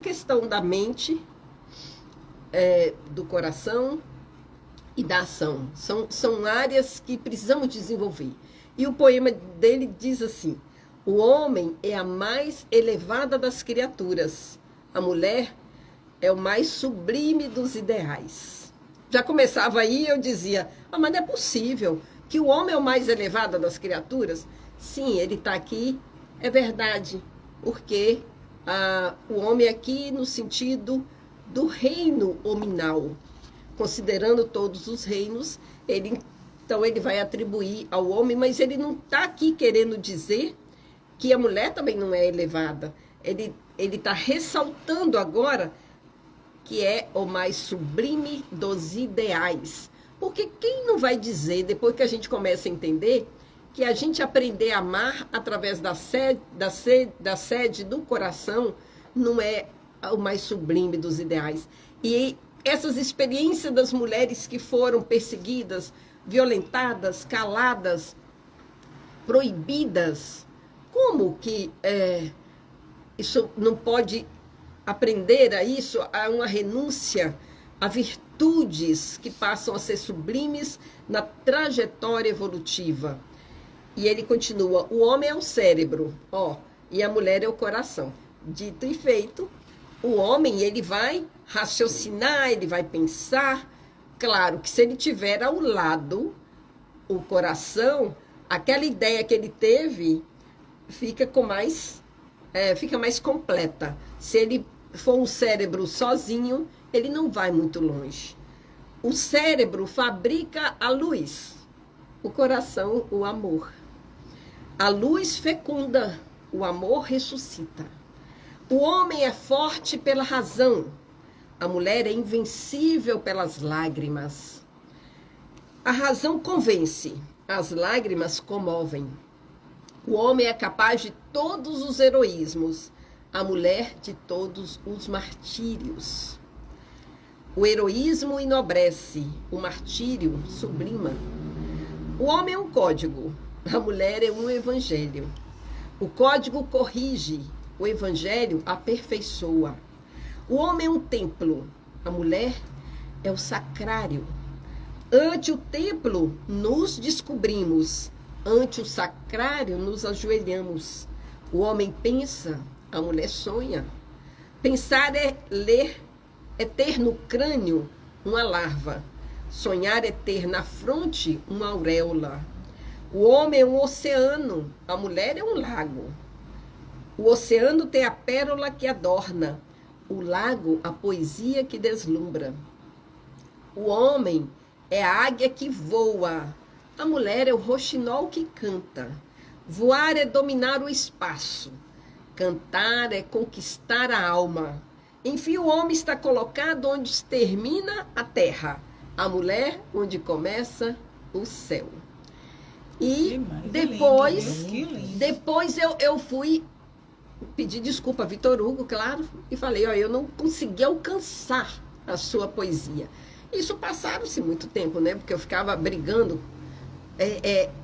Questão da mente, do coração e da ação. São áreas que precisamos desenvolver. E o poema dele diz assim: o homem é a mais elevada das criaturas, a mulher é o mais sublime dos ideais. Já começava aí, eu dizia, mas não é possível que o homem é o mais elevado das criaturas? Sim, ele está aqui, é verdade, porque o homem aqui no sentido do reino hominal, considerando todos os reinos, então ele vai atribuir ao homem, mas ele não está aqui querendo dizer que a mulher também não é elevada. Ele está ressaltando agora que é o mais sublime dos ideais. Porque quem não vai dizer, depois que a gente começa a entender, que a gente aprender a amar através da sede do coração não é o mais sublime dos ideais. E essas experiências das mulheres que foram perseguidas, violentadas, caladas, proibidas, como que isso não pode aprender a isso, a uma renúncia a virtudes que passam a ser sublimes na trajetória evolutiva? E ele continua: o homem é o cérebro, e a mulher é o coração. Dito e feito, o homem, ele vai raciocinar, ele vai pensar. Claro que se ele tiver ao lado o coração, aquela ideia que ele teve fica mais completa. Se ele for um cérebro sozinho, ele não vai muito longe. O cérebro fabrica a luz, o coração, o amor. A luz fecunda, o amor ressuscita. O homem é forte pela razão, a mulher é invencível pelas lágrimas. A razão convence, as lágrimas comovem. O homem é capaz de todos os heroísmos, a mulher de todos os martírios. O heroísmo enobrece, o martírio sublima. O homem é um código, a mulher é um evangelho. O código corrige, o evangelho aperfeiçoa. O homem é um templo, a mulher é o sacrário. Ante o templo nos descobrimos, ante o sacrário nos ajoelhamos. O homem pensa, a mulher sonha. Pensar é ler, é ter no crânio uma larva. Sonhar é ter na fronte uma auréola. O homem é um oceano, a mulher é um lago. O oceano tem a pérola que adorna, o lago a poesia que deslumbra. O homem é a águia que voa, a mulher é o roxinol que canta. Voar é dominar o espaço, cantar é conquistar a alma. Enfim, o homem está colocado onde termina a terra, a mulher onde começa o céu. E depois eu fui pedir desculpa a Vitor Hugo, claro, e falei, eu não consegui alcançar a sua poesia. Isso passaram-se muito tempo, né? Porque eu ficava brigando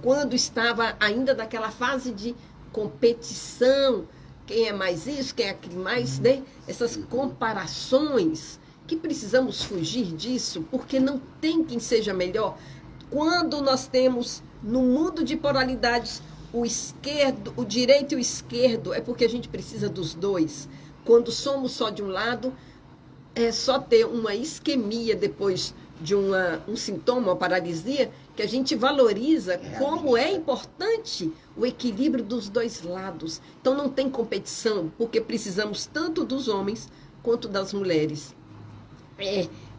quando estava ainda naquela fase de competição, quem é mais isso, quem é aquilo mais, né? Essas comparações, que precisamos fugir disso, porque não tem quem seja melhor. Quando nós temos, no mundo de polaridades, o direito e o esquerdo, é porque a gente precisa dos dois. Quando somos só de um lado, é só ter uma isquemia depois de um sintoma, uma paralisia, que a gente valoriza como é importante o equilíbrio dos dois lados. Então não tem competição, porque precisamos tanto dos homens quanto das mulheres.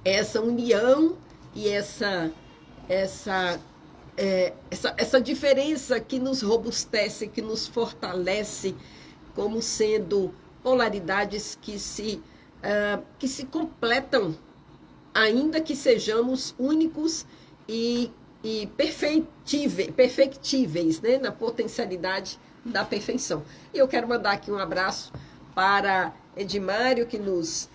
Essa união e essa diferença que nos robustece, que nos fortalece, como sendo polaridades que se completam, ainda que sejamos únicos e perfectíveis, né, na potencialidade da perfeição. E eu quero mandar aqui um abraço para Edmário, que nos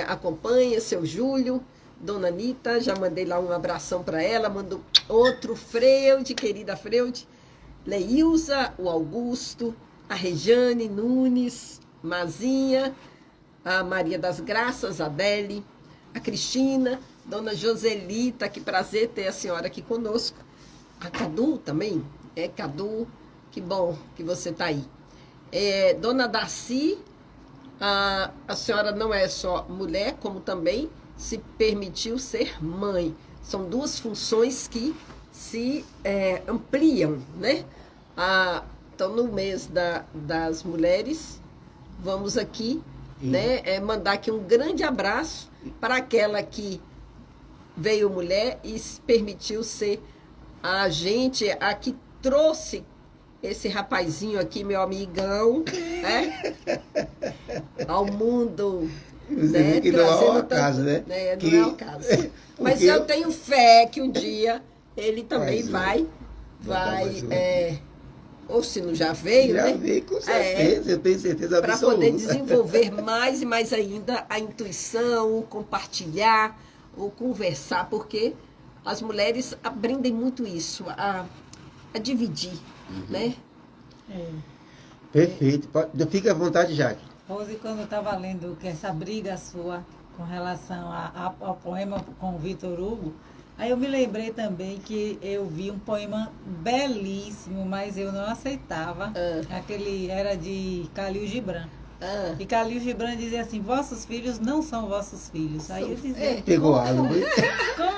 acompanha, seu Júlio, Dona Anitta, já mandei lá um abração para ela, mandou outro, Freude, querida Freude, Leilza, o Augusto, a Rejane Nunes, Mazinha, a Maria das Graças, a Adele, a Cristina, Dona Joselita, que prazer ter a senhora aqui conosco. A Cadu também, Cadu, que bom que você está aí. Dona Darcy, a senhora não é só mulher, como também se permitiu ser mãe. São duas funções que se ampliam, né? Então, no mês das mulheres, vamos aqui, né, mandar aqui um grande abraço para aquela que veio mulher e se permitiu ser a gente, a que trouxe esse rapazinho aqui, meu amigão, né, ao mundo, né, que não é o acaso, né? Não é o caso. Mas eu tenho fé que um dia ele também vai, ou se não já veio, né? Já veio, com certeza, eu tenho certeza absoluta. Para poder desenvolver mais e mais ainda a intuição, o compartilhar, o conversar, porque as mulheres aprendem muito isso, a dividir, né? Perfeito. Fica à vontade, Jaque. Rose, quando eu estava lendo que essa briga sua com relação ao poema com o Vitor Hugo, aí eu me lembrei também que eu vi um poema belíssimo, mas eu não aceitava. Aquele era de Khalil Gibran. E Khalil Gibran dizia assim: vossos filhos não são vossos filhos. Aí eu dizia: pegou água.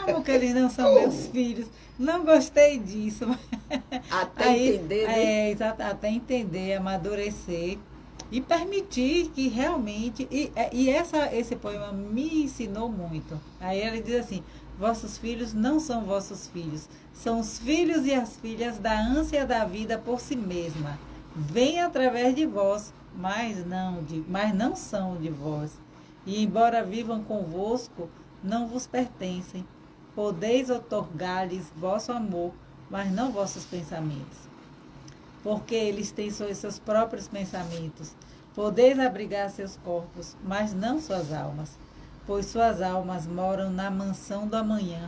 Como que eles não são meus filhos? Não gostei disso. Até entender, né? Exato, até entender, amadurecer e permitir que realmente... esse poema me ensinou muito. Aí ele diz assim: vossos filhos não são vossos filhos, são os filhos e as filhas da ânsia da vida por si mesma. Vêm através de vós, mas não são de vós. E embora vivam convosco, não vos pertencem. Podeis otorgar-lhes vosso amor, mas não vossos pensamentos. Porque eles têm seus próprios pensamentos. Podeis abrigar seus corpos, mas não suas almas. Pois suas almas moram na mansão do amanhã,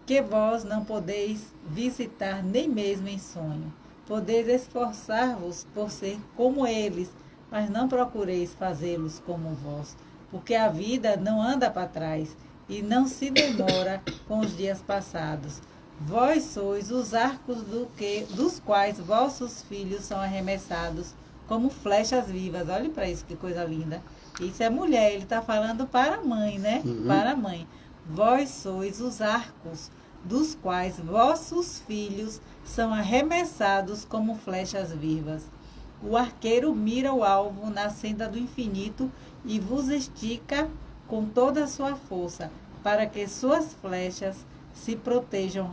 que vós não podeis visitar nem mesmo em sonho. Podeis esforçar-vos por ser como eles, mas não procureis fazê-los como vós, porque a vida não anda para trás e não se demora com os dias passados. Vós sois os arcos dos quais vossos filhos são arremessados como flechas vivas. Olhe para isso, que coisa linda. Isso é mulher, ele está falando para a mãe, né? Para a mãe. Vós sois os arcos dos quais vossos filhos são arremessados como flechas vivas. O arqueiro mira o alvo na senda do infinito e vos estica com toda a sua força, para que suas flechas se projetem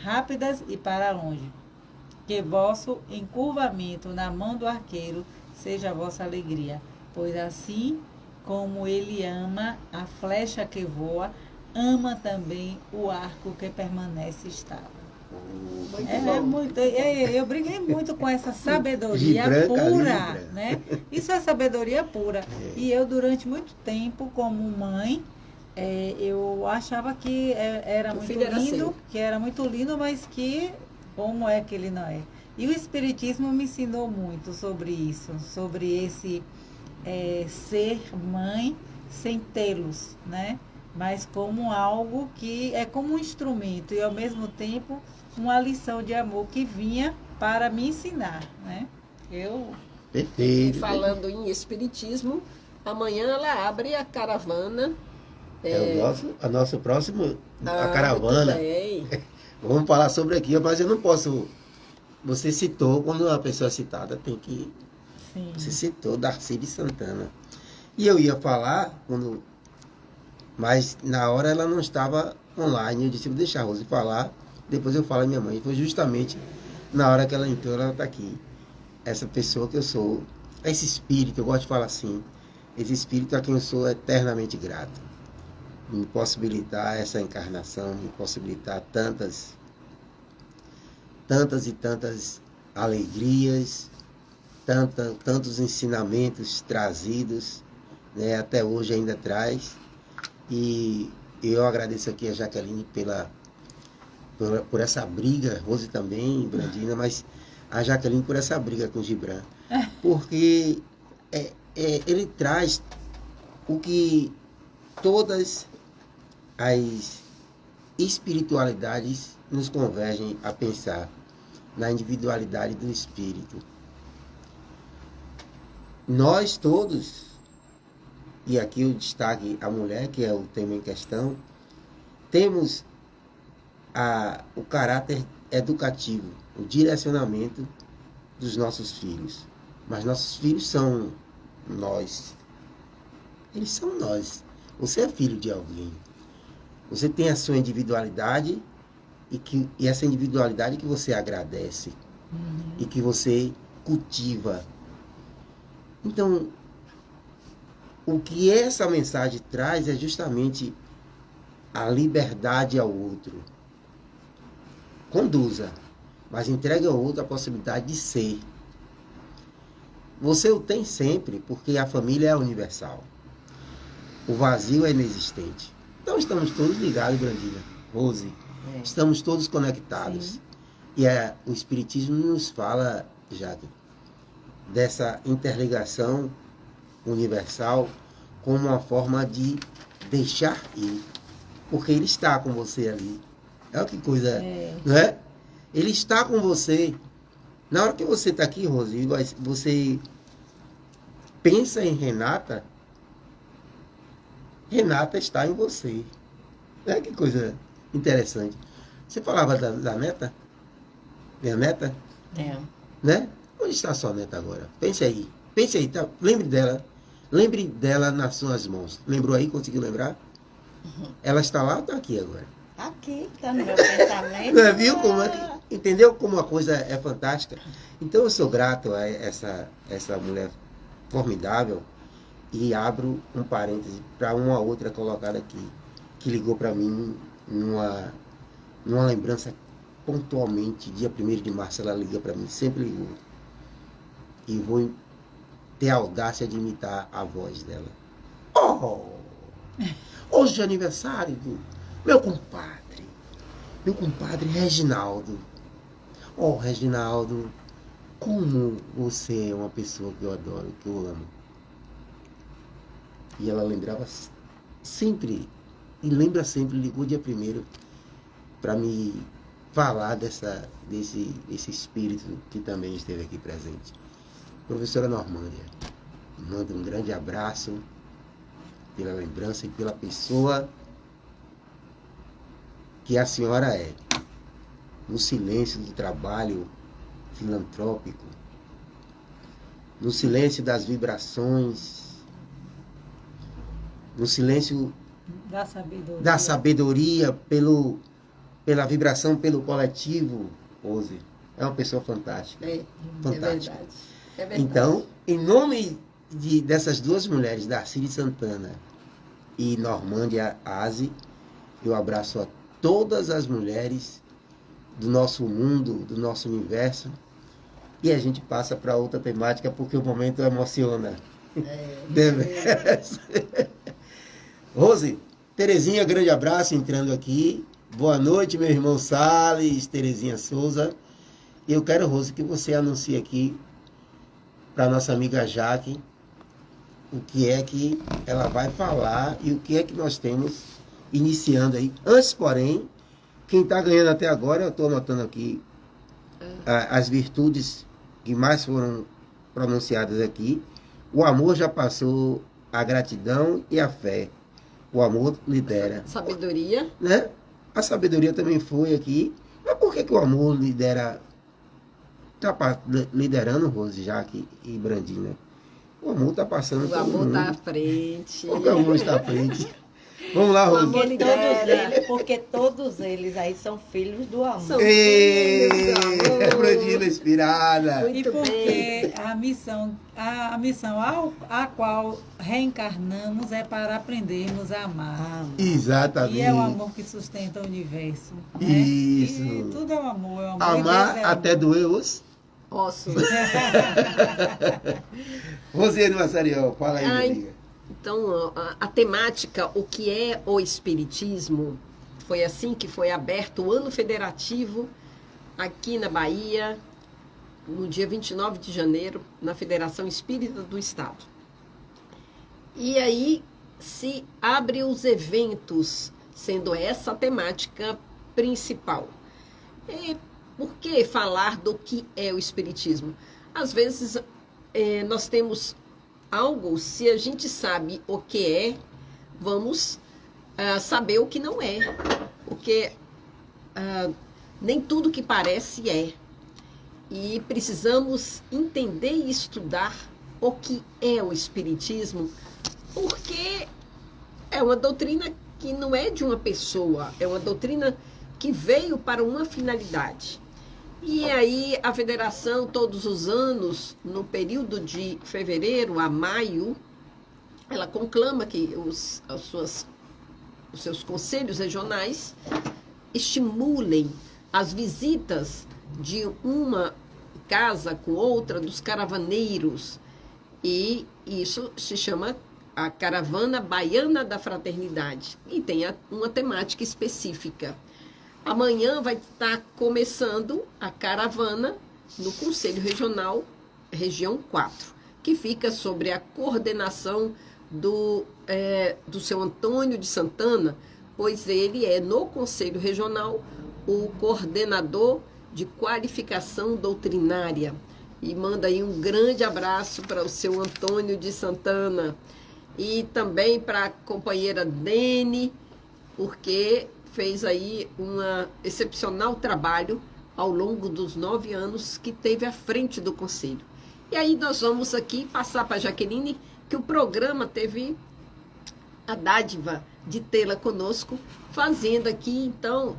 rápidas e para longe. Que vosso encurvamento na mão do arqueiro seja a vossa alegria, pois assim como ele ama a flecha que voa, ama também o arco que permanece estável. Eu briguei muito com essa sabedoria pura, né? Isso é sabedoria pura. E eu, durante muito tempo, como mãe, eu achava que era muito lindo, mas que como é que ele não é? E o Espiritismo me ensinou muito sobre isso, sobre esse ser mãe sem tê-los, né? Mas como algo que é como um instrumento e, ao mesmo tempo, uma lição de amor que vinha para me ensinar, né? Perfeito. Falando em Espiritismo, amanhã ela abre a caravana. O nosso próximo, a caravana. Vamos falar sobre aqui, mas eu não posso... Você citou, quando uma pessoa é citada, tem que... Sim. Você citou Darcy de Santana. E eu ia falar, mas na hora ela não estava online. Eu disse: vou deixar a Rose falar, depois eu falo a minha mãe. Foi justamente na hora que ela entrou, ela está aqui. Essa pessoa que eu sou, esse espírito, eu gosto de falar assim, esse espírito a quem eu sou eternamente grato. Me possibilitar essa encarnação, me possibilitar tantas e tantas alegrias, tantos ensinamentos trazidos, né, até hoje ainda traz. E eu agradeço aqui a Jaqueline por essa briga, Rose também, Brandina, mas a Jaqueline por essa briga com o Gibran. Porque ele traz o que todas as espiritualidades nos convergem a pensar, na individualidade do espírito. Nós todos, e aqui o destaque a mulher, que é o tema em questão, temos o caráter educativo, o direcionamento dos nossos filhos. Mas nossos filhos são nós. Eles são nós. Você é filho de alguém. Você tem a sua individualidade e essa individualidade que você agradece e que você cultiva. Então, o que essa mensagem traz é justamente a liberdade ao outro. Conduza, mas entregue ao outro a possibilidade de ser. Você o tem sempre, porque a família é universal. O vazio é inexistente. Então estamos todos ligados, Brandina, Rose. Estamos todos conectados. Sim. E o Espiritismo nos fala, Jade, dessa interligação universal como uma forma de deixar ir. Porque ele está com você ali. Olha que coisa, não é? Ele está com você. Na hora que você está aqui, Rose, você pensa em Renata, Renata está em você. Olha que coisa interessante. Você falava da neta? Minha neta? É. Né? Onde está a sua neta agora? Pense aí. Pense aí, tá? Lembre dela. Lembre dela nas suas mãos. Lembrou aí? Conseguiu lembrar? Ela está lá ou está aqui agora? Aqui, está no meu pensamento. Não, viu como entendeu como a coisa é fantástica? Então eu sou grato a essa mulher formidável e abro um parêntese para uma outra colocada aqui, que ligou para mim numa lembrança pontualmente, dia 1º de março ela liga para mim, sempre ligou. E vou ter a audácia de imitar a voz dela. Hoje é aniversário do meu compadre Reginaldo. Reginaldo, como você é uma pessoa que eu adoro, que eu amo. E ela lembrava sempre, e lembra sempre, ligou dia 1º para me falar desse espírito que também esteve aqui presente. Professora Normândia, manda um grande abraço pela lembrança e pela pessoa que a senhora é, no silêncio do trabalho filantrópico, no silêncio das vibrações, no silêncio da sabedoria pela vibração, pelo coletivo. Rose é uma pessoa fantástica. Fantástica. É verdade. Então, em nome dessas duas mulheres, Darcy Santana e Normândia Aze, eu abraço a todas as mulheres do nosso mundo, do nosso universo, e a gente passa para outra temática porque o momento emociona. Rose, Terezinha, grande abraço entrando aqui. Boa noite, meu irmão Salles, Terezinha Souza. Eu quero, Rose, que você anuncie aqui para nossa amiga Jaque o que é que ela vai falar e o que é que nós temos iniciando aí. Antes, porém, quem está ganhando até agora, eu estou anotando aqui as virtudes que mais foram pronunciadas aqui. O amor já passou, a gratidão e a fé. O amor lidera. Sabedoria. Né? A sabedoria também foi aqui. Mas por que o amor lidera? Está liderando, Rose, Jaque e Brandina. O amor está passando. O amor está à frente. O amor está à frente. Vamos lá, Rose. Porque todos eles aí são filhos do amor. São filhos do amor. Brandina inspirada. Muito e porque a missão a qual reencarnamos é para aprendermos a amar. Exatamente. E é o amor que sustenta o universo. Né? Isso. E tudo é o amor. Amar até doer os ossos. Rosiane Massariel, fala aí, minha amiga. Então, a temática, o que é o Espiritismo, foi assim que foi aberto o ano federativo aqui na Bahia, no dia 29 de janeiro, na Federação Espírita do Estado. E aí se abre os eventos, sendo essa a temática principal. E por que falar do que é o Espiritismo? Às vezes nós temos algo, se a gente sabe o que é, vamos saber o que não é. Porque nem tudo que parece é. E precisamos entender e estudar o que é o Espiritismo, porque é uma doutrina que não é de uma pessoa, é uma doutrina que veio para uma finalidade. E aí a federação, todos os anos, no período de fevereiro a maio, ela conclama que os seus conselhos regionais estimulem as visitas de uma casa com outra dos caravaneiros. E isso se chama a Caravana Baiana da Fraternidade. E tem uma temática específica. Amanhã vai estar começando a caravana no Conselho Regional, Região 4, que fica sobre a coordenação do seu Antônio de Santana, pois ele é, no Conselho Regional, o coordenador de qualificação doutrinária. E manda aí um grande abraço para o seu Antônio de Santana. E também para a companheira Dene, porque fez aí um excepcional trabalho ao longo dos 9 anos que teve à frente do Conselho. E aí nós vamos aqui passar para a Jaqueline, que o programa teve a dádiva de tê-la conosco, fazendo aqui, então,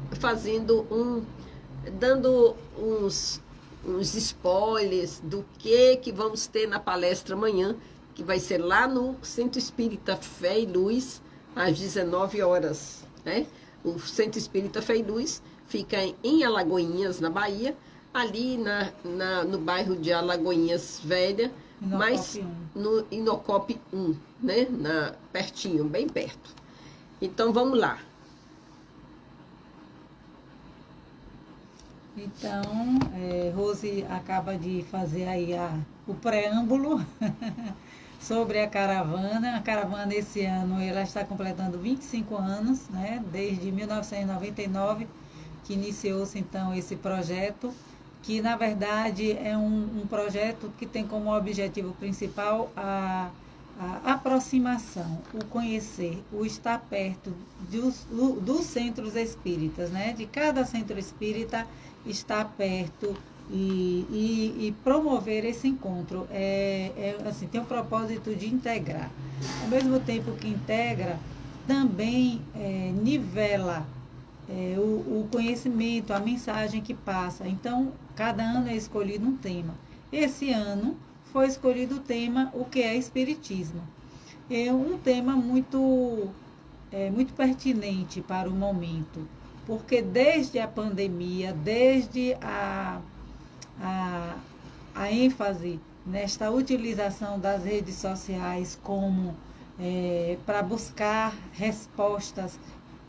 dando uns spoilers do que vamos ter na palestra amanhã, que vai ser lá no Centro Espírita Fé e Luz, às 19 horas, né? O Centro Espírita Fé e Luz fica em Alagoinhas, na Bahia, ali no bairro de Alagoinhas Velha, mas no Inocop 1, né? Pertinho, bem perto. Então, vamos lá. Então, Rose acaba de fazer aí o preâmbulo sobre a caravana. A caravana, esse ano, ela está completando 25 anos, né? Desde 1999, que iniciou-se, então, esse projeto, que, na verdade, é um projeto que tem como objetivo principal a aproximação, o conhecer, o estar perto dos centros espíritas, né? De cada centro espírita estar perto e promover esse encontro. Assim, tem o propósito de integrar. Ao mesmo tempo que integra, também nivela o conhecimento, a mensagem que passa. Então, cada ano é escolhido um tema. Esse ano foi escolhido o tema o que é Espiritismo. É um tema muito pertinente para o momento, porque desde a pandemia, desde a ênfase nesta utilização das redes sociais como para buscar respostas,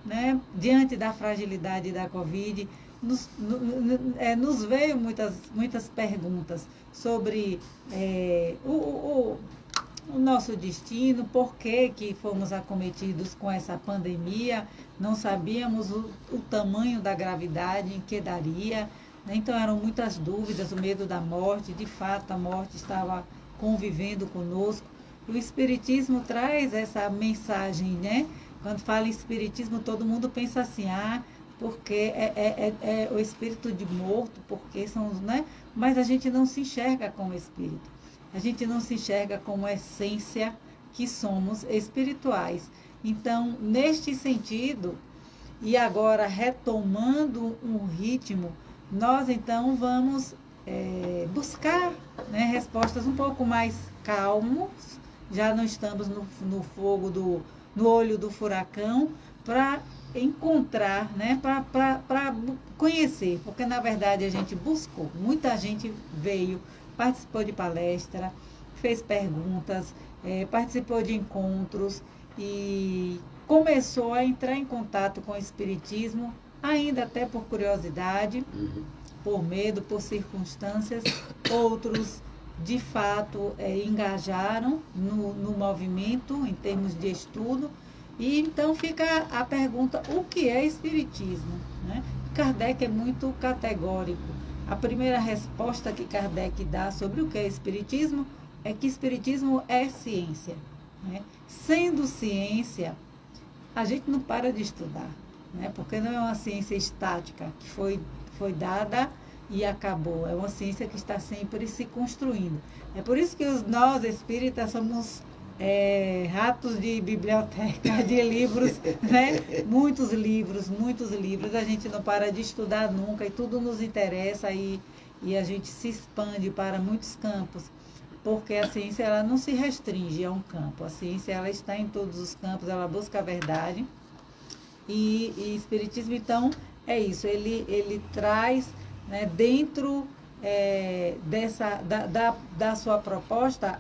né, diante da fragilidade da Covid, nos veio muitas perguntas sobre o nosso destino, por que fomos acometidos com essa pandemia, não sabíamos o tamanho da gravidade em que daria, né? Então eram muitas dúvidas, o medo da morte, de fato a morte estava convivendo conosco. O Espiritismo traz essa mensagem, né? Quando fala em Espiritismo, todo mundo pensa assim, porque é o espírito de morto, porque são, né? Mas a gente não se enxerga como espírito, a gente não se enxerga como essência que somos espirituais. Então, neste sentido, e agora retomando um ritmo, nós então vamos buscar, né, respostas um pouco mais calmos, já não estamos no fogo no olho do furacão, para encontrar, né, para conhecer, porque na verdade a gente buscou, muita gente veio, participou de palestra, fez perguntas, participou de encontros e começou a entrar em contato com o Espiritismo, ainda até por curiosidade, por medo, por circunstâncias, outros de fato engajaram no movimento em termos de estudo. E então fica a pergunta, o que é espiritismo? Né? Kardec é muito categórico. A primeira resposta que Kardec dá sobre o que é espiritismo é que espiritismo é ciência. Né? Sendo ciência, a gente não para de estudar, né? Porque não é uma ciência estática que foi dada e acabou. É uma ciência que está sempre se construindo. É por isso que nós espíritas somos ratos de biblioteca, de livros, né? Muitos livros. A gente não para de estudar nunca e tudo nos interessa e a gente se expande para muitos campos, porque a ciência ela não se restringe a um campo. A ciência ela está em todos os campos, ela busca a verdade. E Espiritismo, então, é isso. Ele traz, né, dentro da sua proposta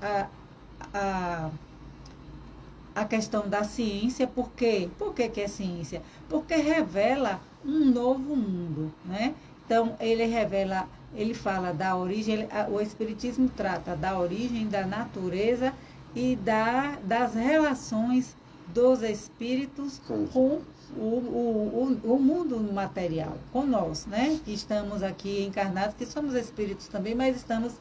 a questão da ciência. Por quê? Por que é ciência? Porque revela um novo mundo, né? Então, ele fala da origem, o Espiritismo trata da origem, da natureza e das relações dos espíritos com o mundo material, com nós, né? Que estamos aqui encarnados, que somos espíritos também, mas estamos...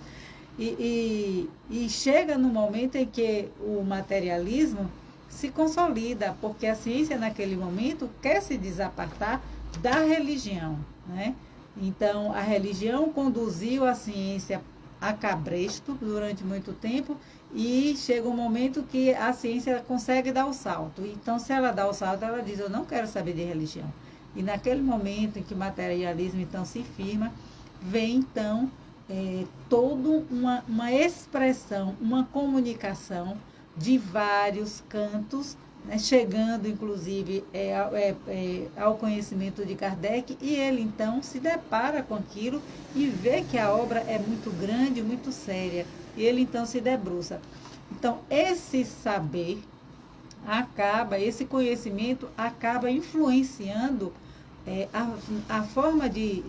E chega no momento em que o materialismo se consolida, porque a ciência naquele momento quer se desapartar da religião, né? Então, a religião conduziu a ciência a cabresto durante muito tempo e chega um momento que a ciência consegue dar o salto. Então, se ela dá o salto, ela diz, eu não quero saber de religião. E naquele momento em que o materialismo, então, se firma, vem, então, toda uma expressão, uma comunicação de vários cantos, né, chegando, inclusive, ao conhecimento de Kardec, e ele, então, se depara com aquilo e vê que a obra é muito grande, muito séria, e ele, então, se debruça. Então, esse saber esse conhecimento acaba influenciando a forma de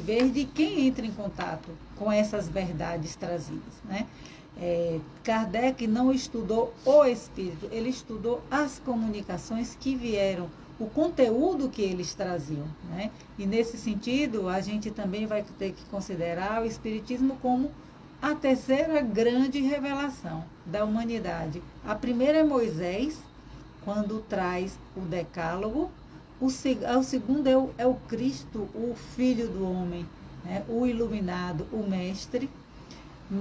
ver de quem entra em contato com essas verdades trazidas, né? Kardec não estudou o espírito, ele estudou as comunicações que vieram, o conteúdo que eles traziam, né? E nesse sentido, a gente também vai ter que considerar o espiritismo como a terceira grande revelação da humanidade. A primeira é Moisés, quando traz o Decálogo. O segundo é o Cristo, o Filho do Homem, né? O iluminado, o Mestre.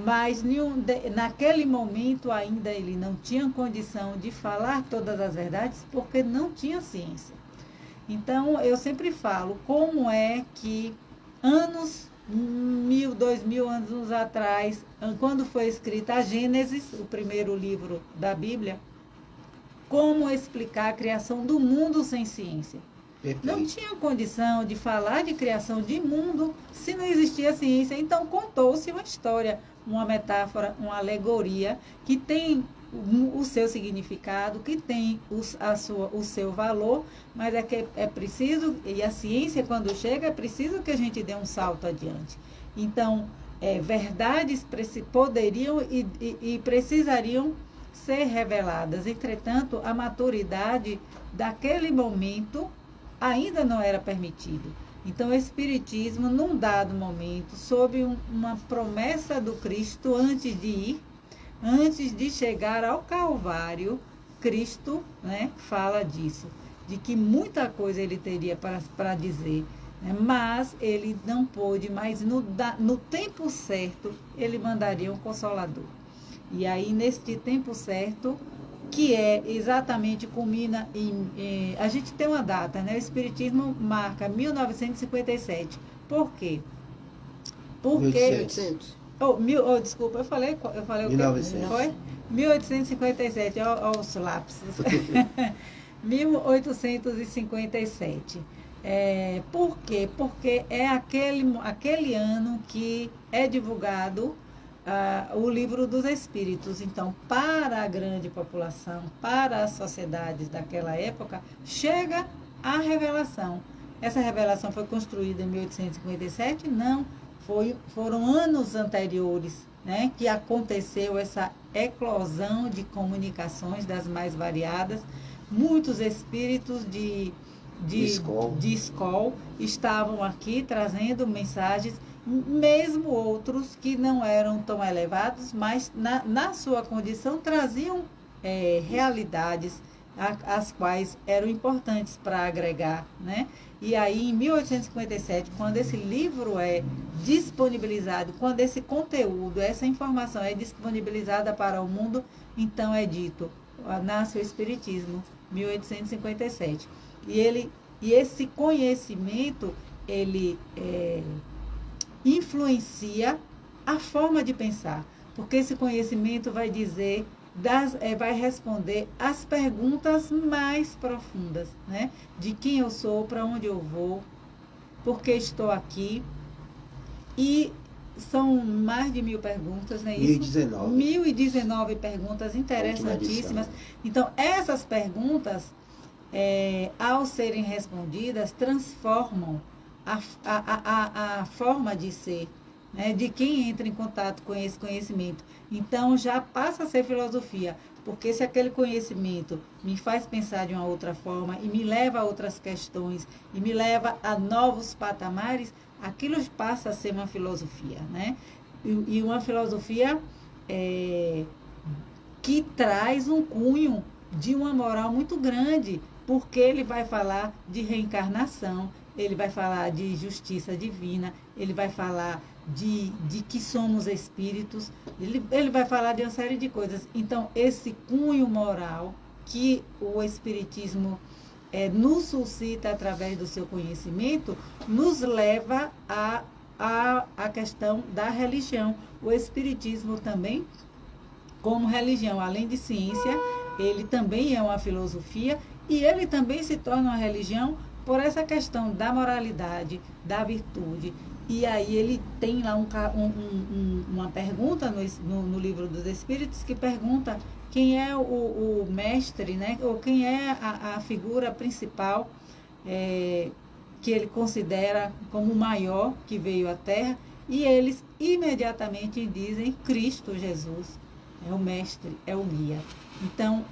Mas naquele momento ainda ele não tinha condição de falar todas as verdades, porque não tinha ciência. Então, eu sempre falo como é que 2000 anos atrás, quando foi escrita a Gênesis, o primeiro livro da Bíblia, como explicar a criação do mundo sem ciência? Perfeito. Não tinha condição de falar de criação de mundo se não existia ciência. Então, contou-se uma história, uma metáfora, uma alegoria, que tem o seu significado, que tem o seu valor, mas é preciso, e a ciência, quando chega, é preciso que a gente dê um salto adiante. Então, verdades poderiam e precisariam ser reveladas. Entretanto, a maturidade daquele momento ainda não era permitido. Então, o Espiritismo, num dado momento, sob uma promessa do Cristo antes de chegar ao Calvário, Cristo, né, fala disso, de que muita coisa ele teria para dizer, né, mas ele não pôde, mas no tempo certo, ele mandaria um Consolador. E aí, neste tempo certo, que exatamente culmina a gente tem uma data, né? O Espiritismo marca 1957. Por quê? Porque... desculpa, eu falei 1900. Foi? 1857, olha os lapsos. 1857. Por quê? Porque é aquele ano que é divulgado o Livro dos Espíritos. Então, para a grande população, para as sociedades daquela época, chega a revelação. essa revelação foi construída em 1857? Não, foram anos anteriores, né, que aconteceu essa eclosão de comunicações das mais variadas. Muitos espíritos de escola estavam aqui trazendo mensagens, mesmo outros que não eram tão elevados, mas na sua condição traziam realidades as quais eram importantes para agregar, né? E aí, em 1857, quando esse livro é disponibilizado, quando esse conteúdo, essa informação é disponibilizada para o mundo, então é dito, nasce o Espiritismo, 1857. E esse conhecimento, ele influencia a forma de pensar, porque esse conhecimento vai dizer, vai responder às perguntas mais profundas, né? De quem eu sou, para onde eu vou, por que estou aqui. E são mais de 1000 perguntas, né? 1019. 1019 perguntas interessantíssimas. Então, essas perguntas, ao serem respondidas, transformam a forma de ser, né, de quem entra em contato com esse conhecimento. Então, já passa a ser filosofia, porque se aquele conhecimento me faz pensar de uma outra forma e me leva a outras questões e me leva a novos patamares, aquilo passa a ser uma filosofia, né? E uma filosofia que traz um cunho de uma moral muito grande, porque ele vai falar de reencarnação, ele vai falar de justiça divina, ele vai falar de que somos espíritos, ele vai falar de uma série de coisas. Então, esse cunho moral que o Espiritismo nos suscita através do seu conhecimento, nos leva à questão da religião. O Espiritismo também, como religião, além de ciência, ele também é uma filosofia e ele também se torna uma religião por essa questão da moralidade, da virtude. E aí ele tem lá uma pergunta no Livro dos Espíritos que pergunta quem é o mestre, né? Ou quem é a figura principal que ele considera como o maior que veio à Terra. E eles imediatamente dizem Cristo Jesus, é o mestre, é o guia. Então,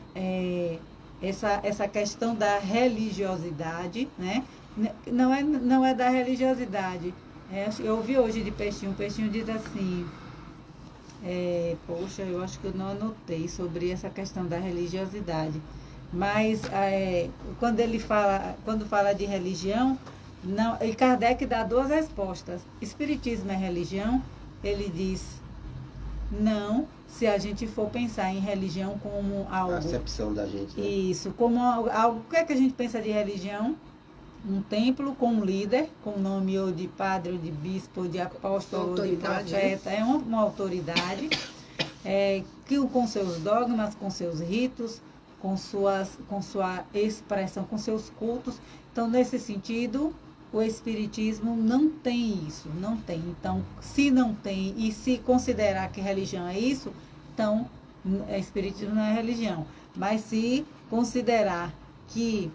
essa questão da religiosidade, né? Não é da religiosidade. Eu ouvi hoje de Peixinho, o Peixinho diz assim, poxa, eu acho que eu não anotei sobre essa questão da religiosidade, mas quando fala de religião, não, e Kardec dá 2 respostas. Espiritismo é religião? Ele diz não, se a gente for pensar em religião como algo... A acepção da gente. Né? Isso, como algo... O que é que a gente pensa de religião? Um templo com um líder, com nome ou de padre, ou de bispo, ou de apóstolo, ou de profeta. É uma autoridade que com seus dogmas, com seus ritos, com sua expressão, com seus cultos. Então, nesse sentido, o Espiritismo não tem isso, não tem. Então, se não tem e se considerar que religião é isso, então, Espiritismo não é religião. Mas se considerar que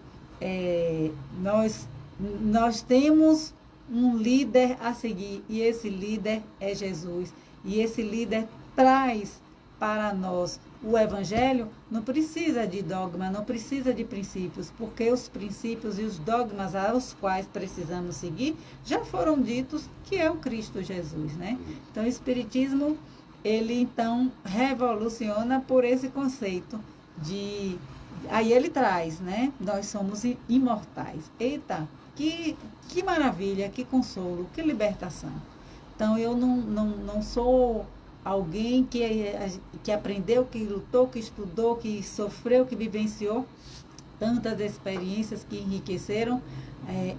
nós temos um líder a seguir, e esse líder é Jesus, e esse líder traz para nós o Evangelho, não precisa de dogma, não precisa de princípios, porque os princípios e os dogmas aos quais precisamos seguir já foram ditos, que é o Cristo Jesus, né? Então, o Espiritismo, ele então revoluciona por esse conceito de... Aí ele traz, né? Nós somos imortais. Eita, que maravilha, que consolo, que libertação. Então, eu não sou alguém que aprendeu, que lutou, que estudou, que sofreu, que vivenciou tantas experiências que enriqueceram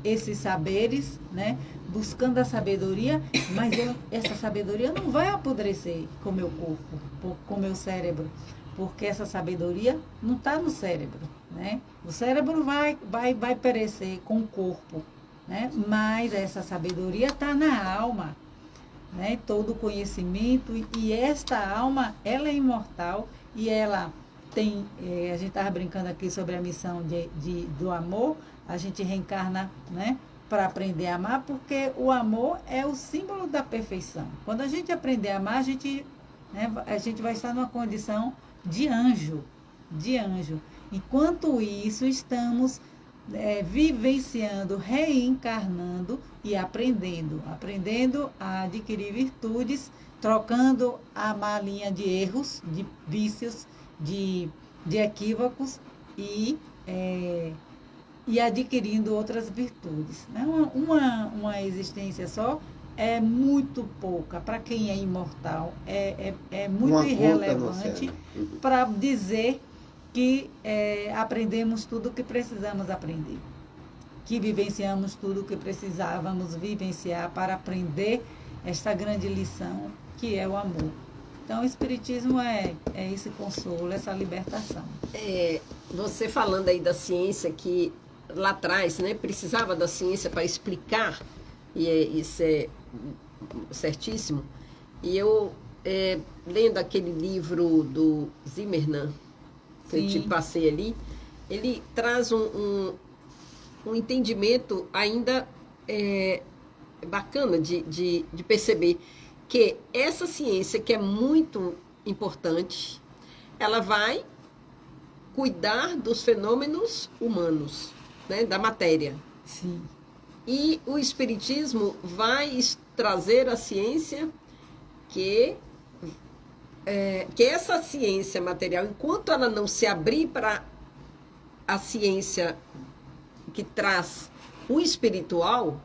esses saberes, né? Buscando a sabedoria, mas essa sabedoria não vai apodrecer com o meu corpo, com o meu cérebro, porque essa sabedoria não está no cérebro, né? O cérebro vai perecer com o corpo, né? Mas essa sabedoria está na alma, né? Todo o conhecimento, e esta alma, ela é imortal e ela tem, a gente estava brincando aqui sobre a missão do amor, a gente reencarna, né? para aprender a amar, porque o amor é o símbolo da perfeição. Quando a gente aprender a amar, a gente vai estar numa condição de anjo, de anjo. Enquanto isso, estamos vivenciando, reencarnando e aprendendo a adquirir virtudes, trocando a malinha de erros, de vícios, de equívocos e adquirindo outras virtudes. Né? Uma existência só é muito pouca. Para quem é imortal, é muito irrelevante para dizer que aprendemos tudo o que precisamos aprender, que vivenciamos tudo o que precisávamos vivenciar para aprender esta grande lição que é o amor. Então, o Espiritismo é esse consolo, essa libertação. Você falando aí da ciência, que lá atrás, né, precisava da ciência para explicar, e isso é certíssimo, e eu, lendo aquele livro do Zimmermann, que eu te passei ali, ele traz um entendimento ainda bacana de perceber que essa ciência, que é muito importante, ela vai cuidar dos fenômenos humanos, né, da matéria. Sim. E o Espiritismo vai trazer a ciência que essa ciência material, enquanto ela não se abrir para a ciência que traz o espiritual,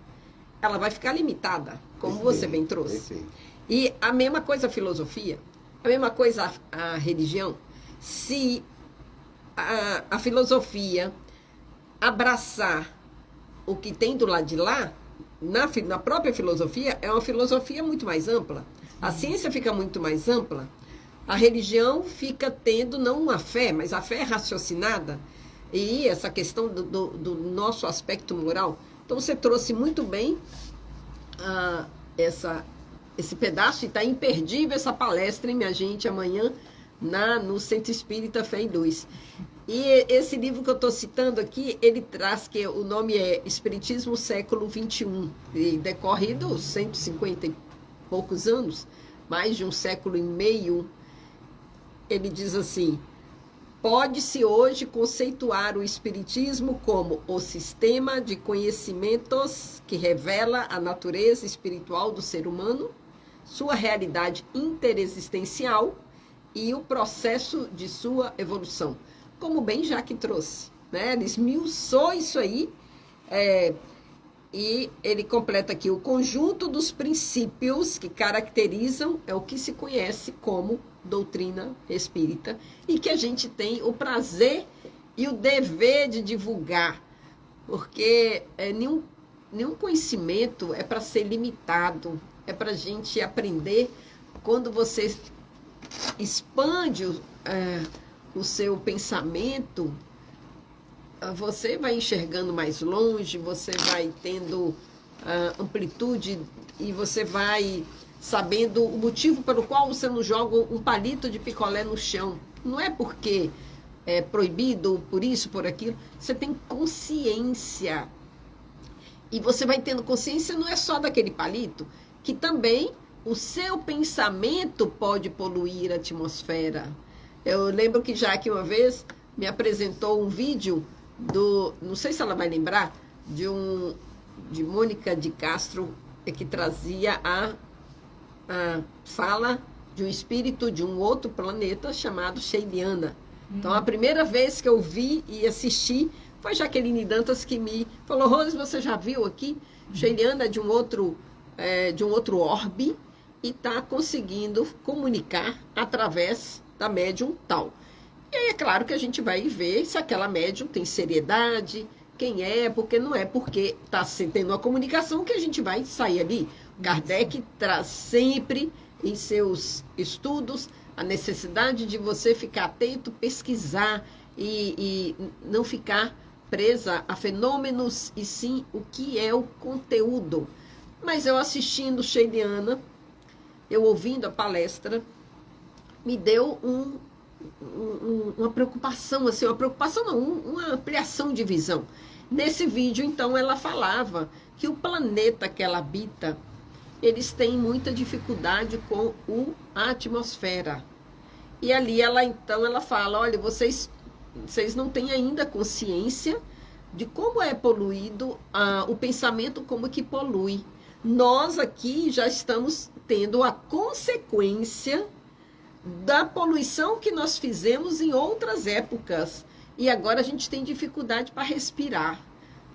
ela vai ficar limitada, como você bem trouxe. E a mesma coisa a filosofia, a mesma coisa a religião. Se a filosofia abraçar o que tem do lado de lá, na própria filosofia, é uma filosofia muito mais ampla. A ciência fica muito mais ampla. A religião fica tendo não uma fé, mas a fé raciocinada. E essa questão do nosso aspecto moral. Então, você trouxe muito bem esse pedaço, e está imperdível essa palestra, hein, minha gente, amanhã no Centro Espírita Fé em Luz. E esse livro que eu estou citando aqui, ele traz, que o nome é Espiritismo Século XXI, e decorre dos 150 e poucos anos, mais de um século e meio. Ele diz assim: pode-se hoje conceituar o Espiritismo como o sistema de conhecimentos que revela a natureza espiritual do ser humano, sua realidade interexistencial e o processo de sua evolução. Como bem Jacques trouxe, né? Ele esmiuçou isso aí, e ele completa aqui: o conjunto dos princípios que caracterizam o que se conhece como doutrina espírita, e que a gente tem o prazer e o dever de divulgar, porque nenhum conhecimento é para ser limitado, é para a gente aprender. Quando você expande o seu pensamento, você vai enxergando mais longe, você vai tendo amplitude, e você vai sabendo o motivo pelo qual você não joga um palito de picolé no chão. Não é porque é proibido, por isso, por aquilo. Você tem consciência. E você vai tendo consciência, não é só daquele palito, que também o seu pensamento pode poluir a atmosfera. Eu lembro que Jaque uma vez me apresentou um vídeo não sei se ela vai lembrar, de Mônica de Castro, que trazia a fala de um espírito de um outro planeta chamado Sheiliana. Então, a primeira vez que eu vi e assisti foi Jaqueline Dantas que me falou: Rose, você já viu aqui? Sheiliana é de um outro orbe e está conseguindo comunicar através da médium tal. E aí é claro que a gente vai ver se aquela médium tem seriedade, quem é, porque não é porque está tendo uma comunicação que a gente vai sair ali. Kardec traz sempre em seus estudos a necessidade de você ficar atento, pesquisar e não ficar presa a fenômenos, e sim o que é o conteúdo. Mas eu assistindo Sheiliana, eu ouvindo a palestra, me deu uma preocupação, assim, uma ampliação de visão. Nesse vídeo, então, ela falava que o planeta que ela habita, eles têm muita dificuldade com a atmosfera. E ali ela fala, olha, vocês não têm ainda consciência de como é poluído o pensamento, como que polui. Nós aqui já estamos tendo a consequência da poluição que nós fizemos em outras épocas. E agora a gente tem dificuldade para respirar.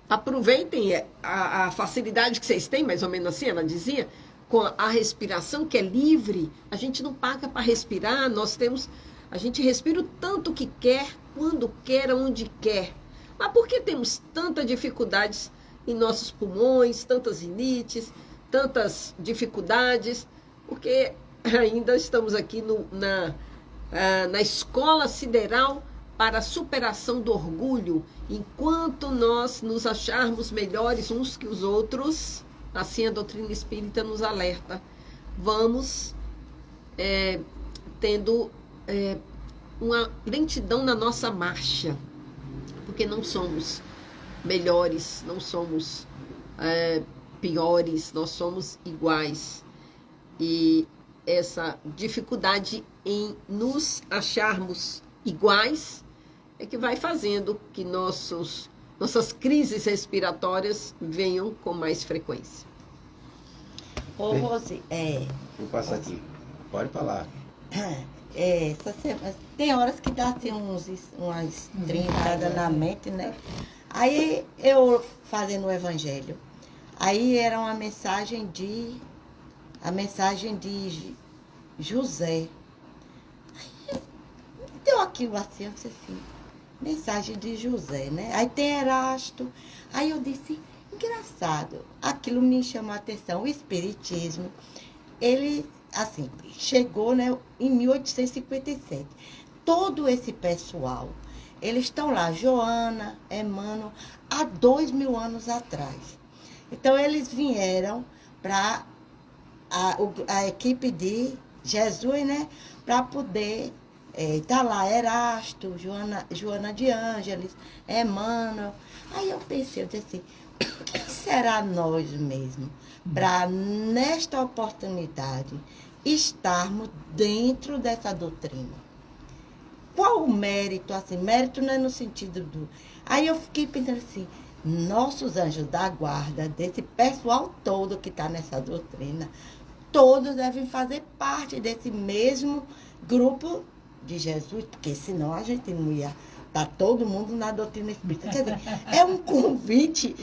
Aproveitem a facilidade que vocês têm, mais ou menos assim, ela dizia, com a respiração que é livre. A gente não paga para respirar, a gente respira o tanto que quer, quando quer, onde quer. Mas por que temos tantas dificuldades em nossos pulmões, tantas rinites, tantas dificuldades? Porque ainda estamos aqui na escola sideral para a superação do orgulho, enquanto nós nos acharmos melhores uns que os outros, assim a doutrina espírita nos alerta. Vamos tendo uma lentidão na nossa marcha, porque não somos melhores, não somos piores, nós somos iguais. E essa dificuldade em nos acharmos iguais é que vai fazendo que nossas crises respiratórias venham com mais frequência. Ô, Rose, Vou passar aqui. Pode falar. Tem horas que dá assim umas trincadas na mente, né? Aí eu fazendo o evangelho, aí era a mensagem de José. Aí deu aquilo assim, eu disse assim, mensagem de José, né? Aí tem Erasto. Aí eu disse, engraçado, aquilo me chamou a atenção. O espiritismo, ele, assim, chegou, né, em 1857. Todo esse pessoal, eles estão lá, Joana, Emmanuel, há 2000 anos atrás. Então, eles vieram para a equipe de Jesus, né, para poder... tá lá Erasto, Joana de Ângeles, Emmanuel. Aí eu pensei, eu disse assim, quem será nós mesmos para, nesta oportunidade, estarmos dentro dessa doutrina? Qual o mérito? Assim, mérito não é no sentido do... Aí eu fiquei pensando assim, nossos anjos da guarda, desse pessoal todo que está nessa doutrina, todos devem fazer parte desse mesmo grupo de Jesus, porque senão a gente não ia estar todo mundo na doutrina espírita. Quer dizer, é um convite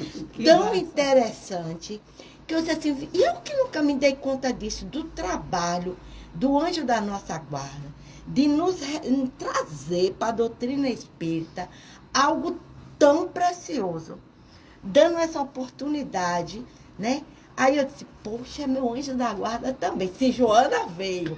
tão interessante que eu disse assim, e eu que nunca me dei conta disso, do trabalho do anjo da nossa guarda, de nos trazer para a doutrina espírita algo tão precioso, dando essa oportunidade, né? Aí eu disse, poxa, meu anjo da guarda também. Se Joana veio,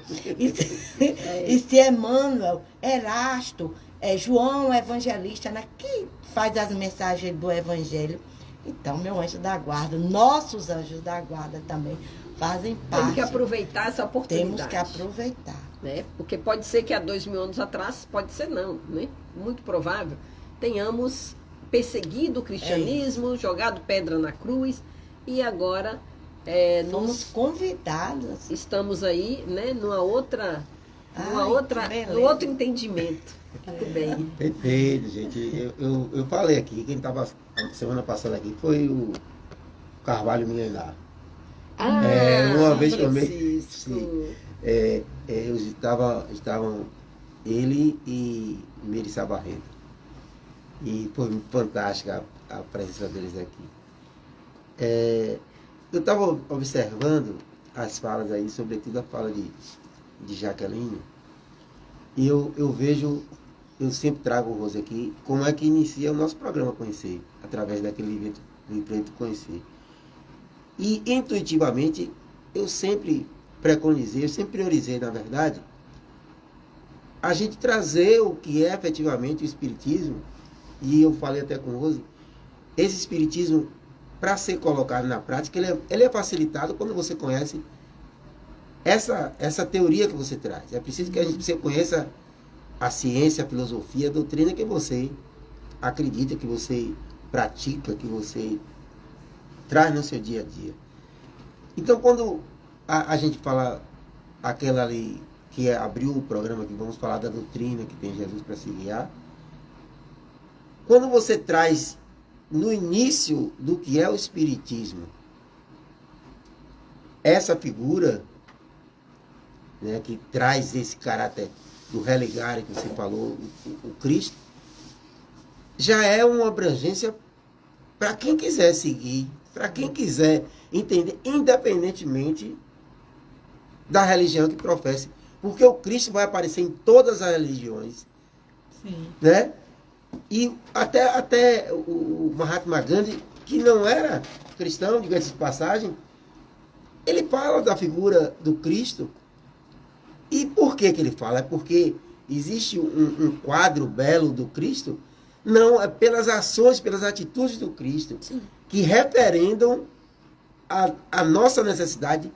e se Emmanuel, Erasto, João Evangelista, né, que faz as mensagens do Evangelho, então meu anjo da guarda, nossos anjos da guarda também fazem parte. Temos que aproveitar essa oportunidade. Temos que aproveitar. Né? Porque pode ser que há 2000 anos atrás, pode ser não, né? Muito provável, tenhamos perseguido o cristianismo, jogado pedra na cruz, e agora fomos convidados. Estamos aí, né, num outro entendimento. Muito bem. Perfeito, gente. Eu falei aqui, quem estava semana passada aqui foi o Carvalho Milenar. Uma vez também. Estavam ele e Melissa Barreto. E foi fantástica a presença deles aqui. Eu estava observando as falas aí, sobretudo a fala de Jaqueline, e eu vejo, eu sempre trago o Rose aqui, como é que inicia o nosso programa Conhecer, através daquele livro Conhecer. E intuitivamente, eu sempre preconizei, eu sempre priorizei, na verdade, a gente trazer o que é efetivamente o Espiritismo, e eu falei até com o Rose, esse Espiritismo, para ser colocado na prática, ele é facilitado quando você conhece essa teoria que você traz. É preciso que você conheça a ciência, a filosofia, a doutrina que você acredita, que você pratica, que você traz no seu dia a dia. Então, quando a gente fala aquela ali que abriu o programa, que vamos falar da doutrina que tem Jesus para se guiar, quando você traz no início do que é o Espiritismo essa figura, né, que traz esse caráter do religário que você falou, o Cristo, já é uma abrangência para quem quiser seguir, para quem quiser entender, independentemente da religião que professe. Porque o Cristo vai aparecer em todas as religiões. Sim. Né? E até o Mahatma Gandhi, que não era cristão, diga-se de passagem, ele fala da figura do Cristo. E por que ele fala? É porque existe um quadro belo do Cristo. Não, é pelas ações, pelas atitudes do Cristo, sim, que referendam a nossa necessidade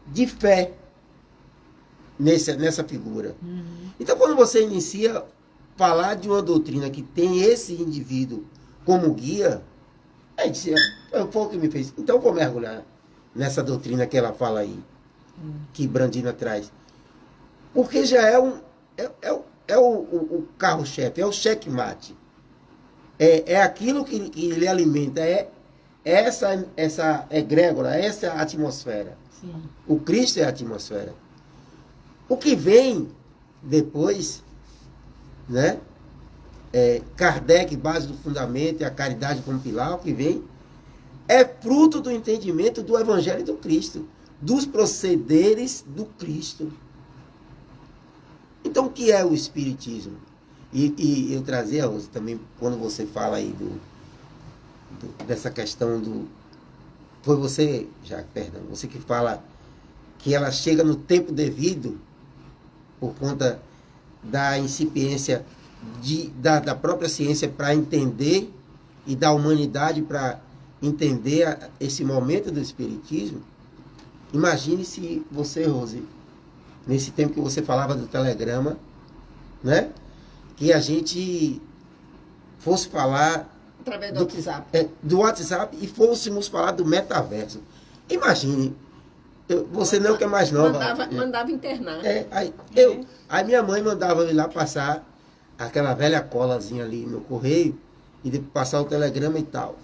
de fé nessa figura. Uhum. Então, quando você inicia falar de uma doutrina que tem esse indivíduo como guia, foi o que me fez. Então, vou mergulhar nessa doutrina que ela fala aí, que Brandina traz. Porque já é o carro-chefe, é o checkmate. É aquilo que ele alimenta, essa egrégora, essa atmosfera. Sim. O Cristo é a atmosfera. O que vem depois, né? Kardec, base do fundamento, e a caridade como pilar, o que vem é fruto do entendimento do Evangelho do Cristo, dos procederes do Cristo. Então, o que é o Espiritismo? E eu trazia também, quando você fala aí dessa questão do... Foi você, perdão, você que fala que ela chega no tempo devido por conta da incipiência da própria ciência para entender e da humanidade para entender esse momento do Espiritismo. Imagine se você, Rose, nesse tempo que você falava do telegrama, né? Que a gente fosse falar através do WhatsApp. Do WhatsApp e fôssemos falar do metaverso. Imagine, você não que é mais nova. Mandava internar. Aí minha mãe mandava eu ir lá passar aquela velha colazinha ali no correio e depois passar o telegrama e tal.